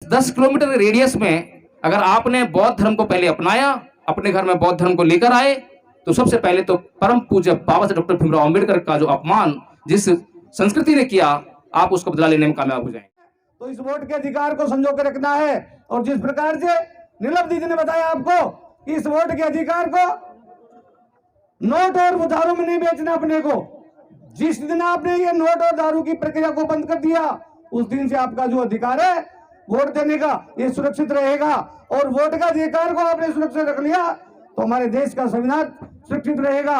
10 kilometre radius में अगर आपने बौद्ध धर्म को पहले अपनाया, अपने घर में बौद्ध धर्म को लेकर आए, तो सबसे पहले तो परम पूज्य बाबा साहब डॉक्टर भीमराव अंबेडकर का जो अपमान जिस संस्कृति ने किया, आप उसको बदला लेने में कामयाब हो जाएंगे। तो इस वोट के अधिकार को संजो के रखना है। और जिस प्रकार से नीलम दीदी ने बताया आपको कि इस वोट के अधिकार को नोट और दारू में नहीं बेचना अपने को। जिस दिन आपने ये नोट और दारू की प्रक्रिया को बंद कर दिया, उस दिन से आपका जो अधिकार है वोट देने का, ये सुरक्षित रहेगा। और वोट का अधिकार को आपने सुरक्षित रख लिया तो हमारे देश का संविधान सुरक्षित रहेगा।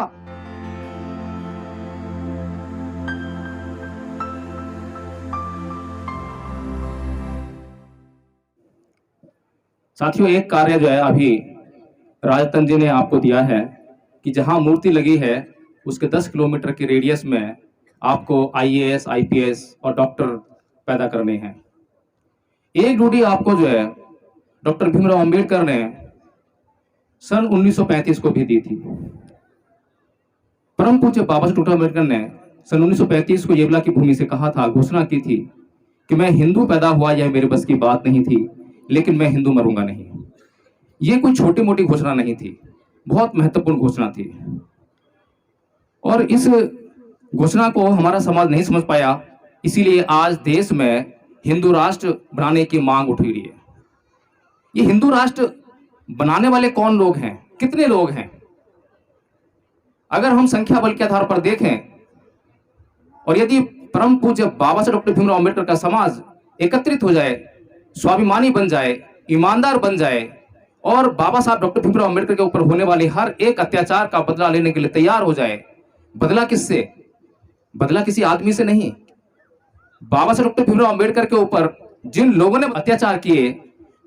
साथियों, एक कार्य जो है अभी राजतन जी ने आपको दिया है कि जहां मूर्ति लगी है उसके 10 किलोमीटर के रेडियस में आपको आईएएस, आईपीएस और डॉक्टर पैदा करने हैं। एक ड्यूटी आपको जो है डॉक्टर भीमराव अंबेडकर ने सन 1935 को भी दी थी। परम पूज्य बाबा साहब डॉक्टर अंबेडकर ने सन 1935 को येवला की भूमि से कहा था, घोषणा की थी कि मैं हिंदू पैदा हुआ, यह मेरे बस की बात नहीं थी, लेकिन मैं हिंदू मरूंगा नहीं। ये कोई छोटी मोटी घोषणा नहीं थी, बहुत महत्वपूर्ण घोषणा थी। और इस घोषणा को हमारा समाज नहीं समझ पाया, इसीलिए आज देश में हिंदू राष्ट्र बनाने की मांग उठ रही है। ये हिंदू राष्ट्र बनाने वाले कौन लोग हैं, कितने लोग हैं? अगर हम संख्या बल के आधार पर देखें और यदि परम पूज्य बाबा साहब डॉक्टर भीमराव अंबेडकर का समाज एकत्रित हो जाए, स्वाभिमानी बन जाए, ईमानदार बन जाए और बाबा साहब डॉक्टर भीमराव अंबेडकर के ऊपर होने वाले हर एक अत्याचार का बदला लेने के लिए तैयार हो जाए। बदला किससे? बदला किसी आदमी से नहीं। बाबा साहब डॉक्टर भीमराव अंबेडकर के ऊपर जिन लोगों ने अत्याचार किए,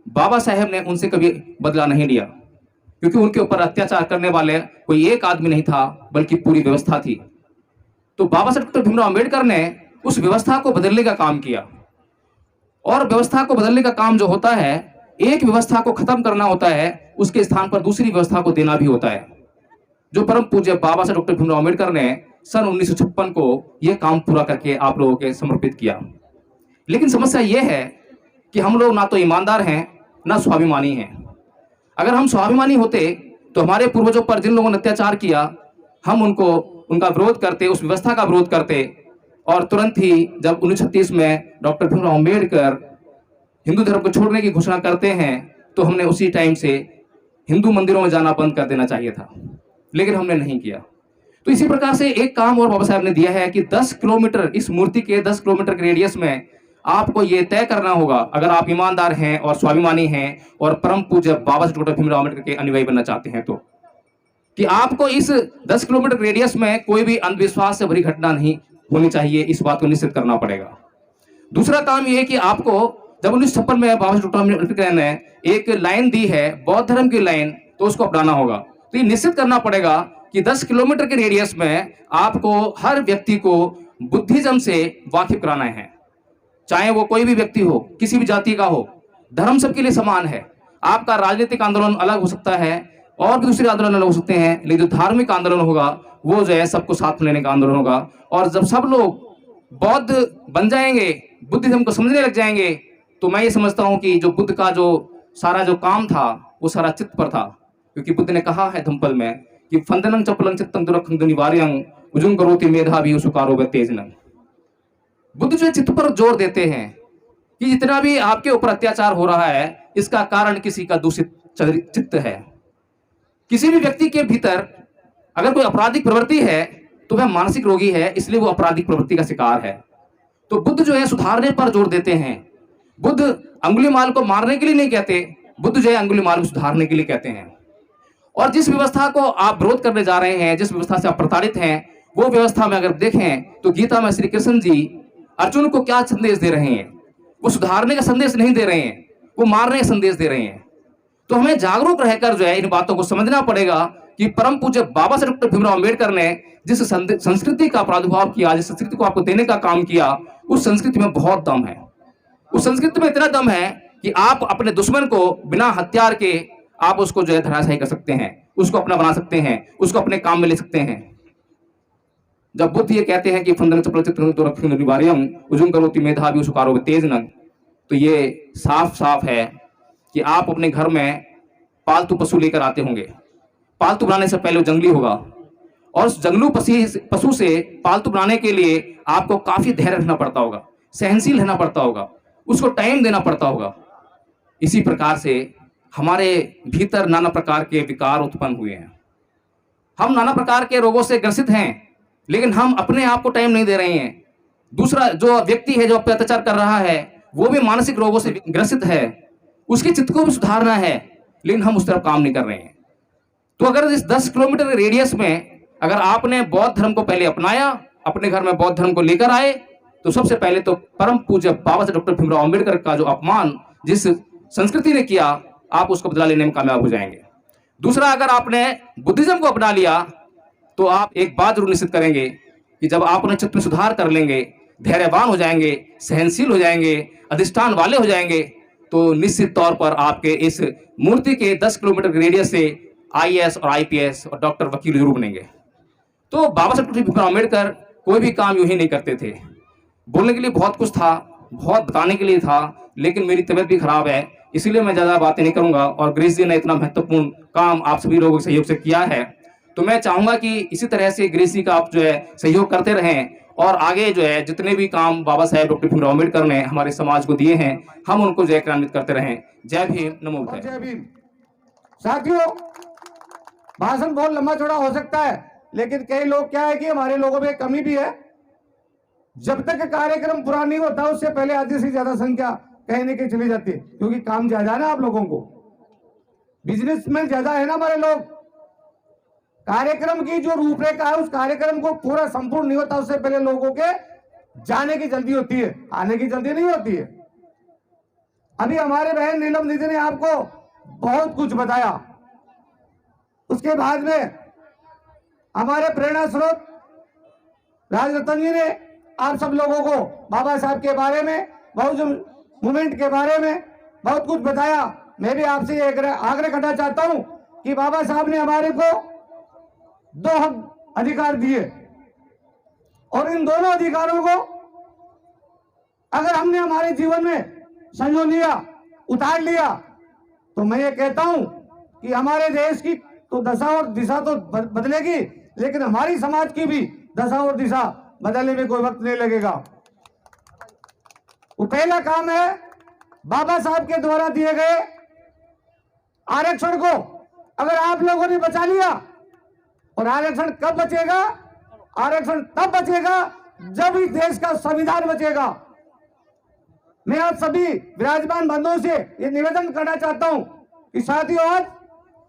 बाबा साहब ने उनसे कभी बदला नहीं लिया, क्योंकि उनके ऊपर अत्याचार करने वाले कोई एक आदमी नहीं था, बल्कि पूरी व्यवस्था थी। तो बाबा साहब डॉक्टर भीमराव अंबेडकर ने उस व्यवस्था को बदलने का काम किया। और व्यवस्था को बदलने का काम जो होता है, एक व्यवस्था को खत्म करना होता है, उसके स्थान पर दूसरी व्यवस्था को देना भी होता है, जो परम पूज्य बाबा साहब डॉक्टर भीमराव अंबेडकर ने सन 1956 को यह काम पूरा करके आप लोगों के समर्पित किया। लेकिन समस्या यह है कि हम लोग ना तो ईमानदार हैं, ना स्वाभिमानी हैं। अगर हम स्वाभिमानी होते तो हमारे पूर्वजों पर जिन लोगों ने अत्याचार किया, हम उनका विरोध करते, उस व्यवस्था का विरोध करते। और तुरंत ही जब 1936 में डॉक्टर भीमराव अंबेडकर हिंदू धर्म को छोड़ने की घोषणा करते हैं, तो हमने उसी टाइम से हिंदू मंदिरों में जाना बंद कर देना चाहिए था, लेकिन हमने नहीं किया। तो इसी प्रकार से एक काम और बाबा साहब ने दिया है कि 10 किलोमीटर, इस मूर्ति के 10 किलोमीटर के रेडियस में आपको ये तय करना होगा, अगर आप ईमानदार हैं और स्वाभिमानी हैं और परम पूज्य बाबा साहब डॉक्टर भीमराव अंबेडकर के अनुयायी बनना चाहते हैं, तो कि आपको इस 10 किलोमीटर रेडियस में कोई भी अंधविश्वास से भरी घटना नहीं होनी चाहिए। इस बात को निश्चित करना पड़ेगा। दूसरा काम यह है कि आपको जब 1956 में बाबा साहब डॉक्टर अंबेडकर ने एक लाइन दी है, बौद्ध धर्म की लाइन, तो उसको अपनाना होगा। तो ये निश्चित करना पड़ेगा कि 10 किलोमीटर के रेडियस में आपको हर व्यक्ति को बुद्धिज्म से वाकिफ कराना है, चाहे वो कोई भी व्यक्ति हो, किसी भी जाति का हो। धर्म सबके लिए समान है। आपका राजनीतिक आंदोलन अलग हो सकता है और भी दूसरे आंदोलन अलग हो सकते हैं, लेकिन जो धार्मिक आंदोलन होगा वो जो है सबको साथ लेने का आंदोलन होगा। और जब सब लोग बौद्ध बन जाएंगे, बुद्धिज्म को समझने लग जाएंगे, तो मैं ये समझता हूं कि जो बुद्ध का जो सारा जो काम था वो सारा चित्त पर था। क्योंकि बुद्ध ने कहा है धम्पल में कि फंदनं चपलं चित्तं दुरखं दुनिवार्यं उजुं करोति मेधावी सुकारो व तेजनं। बुद्ध जो चित्त पर जोर देते हैं कि जितना भी आपके ऊपर अत्याचार हो रहा है, इसका कारण किसी का दूषित चित्त है। किसी भी व्यक्ति के भीतर अगर कोई आपराधिक प्रवृत्ति है तो वह मानसिक रोगी है, इसलिए वो आपराधिक प्रवृत्ति का शिकार है। तो बुद्ध जो है सुधारने पर जोर देते हैं। बुद्ध अंगुलीमाल को मारने के लिए नहीं कहते, बुद्ध जो है अंगुलीमाल को सुधारने के लिए कहते हैं। और जिस व्यवस्था को आप विरोध करने जा रहे हैं, जिस व्यवस्था से आप प्रताड़ित हैं, वो व्यवस्था में अगर देखें तो गीता में श्री कृष्ण जी अर्जुन को क्या संदेश दे रहे हैं? वो सुधारने का संदेश नहीं दे रहे हैं, वो मारने का संदेश दे रहे हैं। तो हमें जागरूक रहकर जो है इन बातों को समझना पड़ेगा कि परम पूज्य बाबा साहब डॉक्टर भीमराव अंबेडकर ने जिस संस्कृति का प्रादुर्भाव किया, जिस संस्कृति को आपको देने का काम किया, उस संस्कृति में बहुत दम है। उस संस्कृति में इतना दम है कि आप अपने दुश्मन को बिना हथियार के आप उसको जो है धराशायी कर सकते हैं, उसको अपना बना सकते हैं, उसको अपने काम में ले सकते हैं। जब बुद्ध ये कहते हैं कि फंदनं चपलं चित्तं दुरखं दुनिवार्यं उजुं करोति मेधावी सुकारो व तेजनं, तो ये साफ साफ है कि आप अपने घर में पालतू पशु लेकर आते होंगे। पालतू बनाने से पहले वो जंगली होगा, और उस जंगलू पशु से पालतू बनाने के लिए आपको काफी धैर्य रखना पड़ता होगा, सहनशील रहना पड़ता होगा, उसको टाइम देना पड़ता होगा। इसी प्रकार से हमारे भीतर नाना प्रकार के विकार उत्पन्न हुए हैं। हम नाना प्रकार के रोगों से ग्रसित हैं, लेकिन हम अपने आप को टाइम नहीं दे रहे हैं। दूसरा जो व्यक्ति है जो अत्याचार कर रहा है, वो भी मानसिक रोगों से ग्रसित है, उसके चित्त को भी सुधारना है, लेकिन हम उस तरफ काम नहीं कर रहे हैं। तो अगर इस 10 किलोमीटर के रेडियस में अगर आपने बौद्ध धर्म को पहले अपनाया, अपने घर में बौद्ध धर्म को लेकर आए, तो सबसे पहले तो परम पूज्य बाबा साहब डॉक्टर भीमराव अंबेडकर का जो अपमान जिस संस्कृति ने किया, आप उसको बदला लेने में कामयाब हो जाएंगे। दूसरा, अगर आपने बुद्धिज्म को अपना लिया, तो आप एक बात जरूर निश्चित करेंगे कि जब आप अपने चित्त में सुधार कर लेंगे, धैर्यवान हो जाएंगे, सहनशील हो जाएंगे, अधिष्ठान वाले हो जाएंगे, तो निश्चित तौर पर आपके इस मूर्ति के 10 किलोमीटर के रेडियस से IAS और IPS और डॉक्टर, वकील जरूर बनेंगे। तो बाबा साहब डॉक्टर भीमराव अम्बेडकर कोई भी काम यूं ही नहीं करते थे। बोलने के लिए बहुत कुछ था, बहुत बताने के लिए था, लेकिन मेरी तबीयत भी खराब है, इसीलिए मैं ज्यादा बातें नहीं करूंगा। और ग्रेस जी ने इतना महत्वपूर्ण काम आप सभी लोगों के सहयोग से किया है, तो मैं चाहूंगा कि इसी तरह से ग्रेस जी का आप जो है सहयोग करते रहें, और आगे जो है जितने भी काम बाबा साहेब डॉक्टर भीमराव अम्बेडकर ने हमारे समाज को दिए हैं, हम उनको जो है क्रियान्वित करते रहें। जय भीम, नमो बुद्धाय। जय भीम। साथियों, भाषण बहुत लंबा चौड़ा हो सकता है, लेकिन कई लोग क्या है कि हमारे लोगों में कमी भी है। जब तक कार्यक्रम पूरा नहीं होता, उससे पहले आधी से ज्यादा संख्या कहीं न कहीं चली जाती है, क्योंकि काम ज्यादा है ना, आप लोगों को बिजनेसमैन ज्यादा है ना हमारे लोग। कार्यक्रम की जो रूपरेखा है, उस कार्यक्रम को पूरा संपूर्ण नहीं होता, उससे पहले लोगों के जाने की जल्दी होती है, आने की जल्दी नहीं होती है। अभी हमारे बहन नीलम दीदी ने आपको बहुत कुछ बताया। उसके बाद में हमारे प्रेरणा स्रोत राजरतन जी ने आप सब लोगों को बाबा साहब के बारे में, बहुजन मूवमेंट के बारे में बहुत कुछ बताया। मैं भी आपसे आग्रह करना चाहता हूं कि बाबा साहब ने हमारे को 2 हक अधिकार दिए, और इन दोनों अधिकारों को अगर हमने हमारे जीवन में संजो लिया, उतार लिया, तो मैं ये कहता हूं कि हमारे देश की तो दशा और दिशा तो बदलेगी, लेकिन हमारी समाज की भी दशा और दिशा बदलने में कोई वक्त नहीं लगेगा। वो पहला काम है बाबा साहब के द्वारा दिए गए आरक्षण को अगर आप लोगों ने बचा लिया, और आरक्षण कब बचेगा? आरक्षण तब बचेगा जब इस देश का संविधान बचेगा। मैं आप सभी विराजमान बंधुओं से ये निवेदन करना चाहता हूं कि साथियों, आज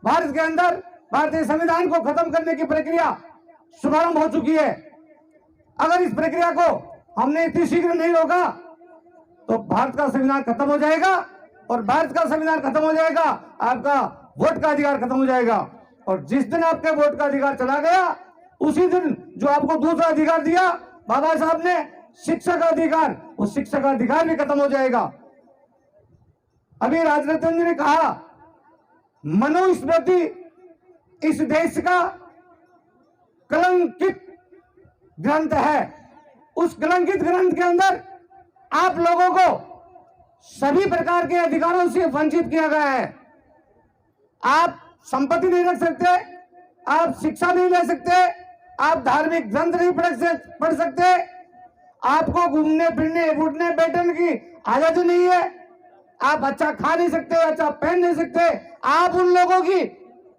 भारत के अंदर भारतीय संविधान को खत्म करने की प्रक्रिया शुभारंभ हो चुकी है। अगर इस प्रक्रिया को हमने इतनी शीघ्र नहीं रोका, तो भारत का संविधान खत्म हो जाएगा, और भारत का संविधान खत्म हो जाएगा, आपका वोट का अधिकार खत्म हो जाएगा। और जिस दिन आपके वोट का अधिकार चला गया, उसी दिन जो आपको दूसरा अधिकार दिया बाबा साहब ने, शिक्षा का अधिकार, वो शिक्षा का अधिकार भी खत्म हो जाएगा। अभी राजरतन जी ने कहा, मनुस्मृति इस देश का कलंकित ग्रंथ है। उस कलंकित ग्रंथ के अंदर आप लोगों को सभी प्रकार के अधिकारों से वंचित किया गया है। आप संपत्ति नहीं रख सकते, आप शिक्षा नहीं ले सकते, आप धार्मिक ग्रंथ नहीं पढ़ सकते, आपको घूमने फिरने उठने बैठने की आजादी नहीं है, आप अच्छा खा नहीं सकते, अच्छा पहन नहीं सकते, आप उन लोगों की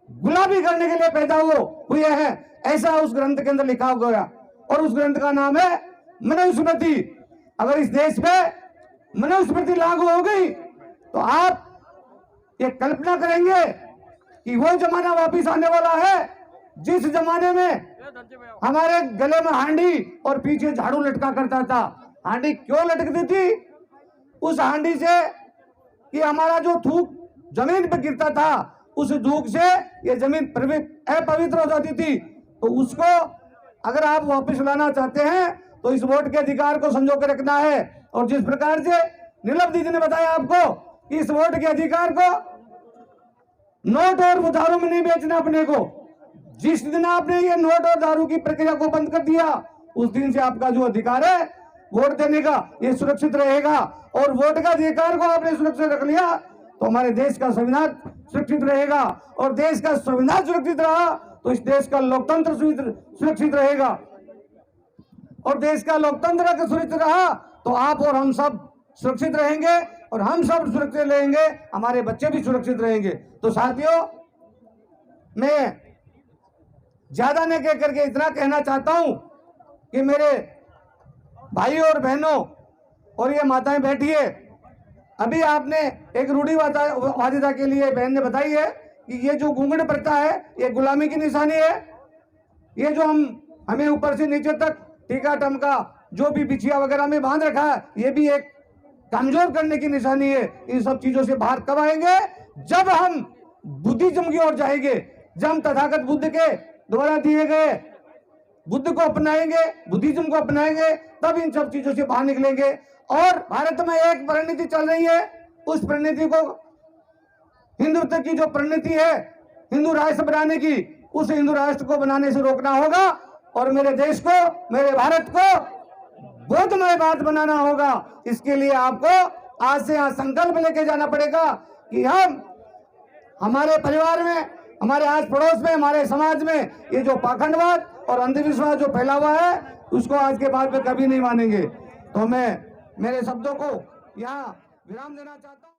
गुलामी करने के लिए पैदा हुए हैं, ऐसा उस ग्रंथ के अंदर लिखा गया। और उस ग्रंथ का नाम है मनुस्मृति। अगर इस देश में मनुस्मृति लागू हो गई, तो आप ये कल्पना करेंगे कि वो जमाना वापिस आने वाला है जिस जमाने में हमारे गले में हांडी और पीछे झाड़ू लटका करता था। हांडी क्यों लटकती थी? उस हांडी से कि हमारा जो थूक जमीन पर गिरता था, उस धूप से ये जमीन अपवित्र हो जाती थी। तो उसको अगर आप वापस लाना चाहते हैं, तो इस वोट के अधिकार को संजो के रखना है। और जिस प्रकार से नीलम दीदी ने बताया आपको कि इस वोट के अधिकार को नोट और दारू में नहीं बेचना अपने को। जिस दिन आपने ये नोट और दारू की प्रक्रिया को बंद कर दिया, उस दिन से आपका जो अधिकार है वोट देने का ये सुरक्षित रहेगा। और वोट का अधिकार को आपने सुरक्षित रख लिया तो हमारे देश का संविधान सुरक्षित रहेगा। और देश का संविधान सुरक्षित रहा तो इस देश का लोकतंत्र सुरक्षित रहेगा। और देश का लोकतंत्र अगर सुरक्षित रहा तो आप और हम सब सुरक्षित रहेंगे और हम सब सुरक्षित रहेंगे, हमारे बच्चे भी सुरक्षित रहेंगे। तो साथियों, मैं ज्यादा नहीं कह करके इतना कहना चाहता हूं कि मेरे भाइयों और बहनों और ये माताएं बैठी है, अभी आपने एक रूढ़िवादिता के लिए बहन ने बताई है कि ये जो घूंघट प्रथा है ये गुलामी की निशानी है। ये जो हमें ऊपर से नीचे तक टीका टमका जो भी बिछिया वगैरह में बांध रखा है ये भी एक कमजोर करने की निशानी है। इन सब चीजों से बाहर कब आएंगे? जब हम बुद्धिज्म की ओर जाएंगे, जब हम तथागत बुद्ध के द्वारा दिए गए बुद्ध को अपनाएंगे, बुद्धिज्म को अपनाएंगे, तब इन सब चीजों से बाहर निकलेंगे। और भारत में एक प्रणीति चल रही है, उस प्रणीति को, हिंदुत्व की जो प्रणीति है हिंदू राष्ट्र बनाने की, उस हिंदू राष्ट्र को बनाने से रोकना होगा और मेरे देश को, मेरे भारत को बौद्धमय भारत बनाना होगा। इसके लिए आपको आज से यहाँ संकल्प लेके जाना पड़ेगा कि हम हमारे परिवार में, हमारे आस पड़ोस में, हमारे समाज में ये जो पाखंडवाद और अंधविश्वास जो फैला हुआ है उसको आज के बाद में कभी नहीं मानेंगे। तो मैं मेरे शब्दों को यहाँ विराम देना चाहता हूँ।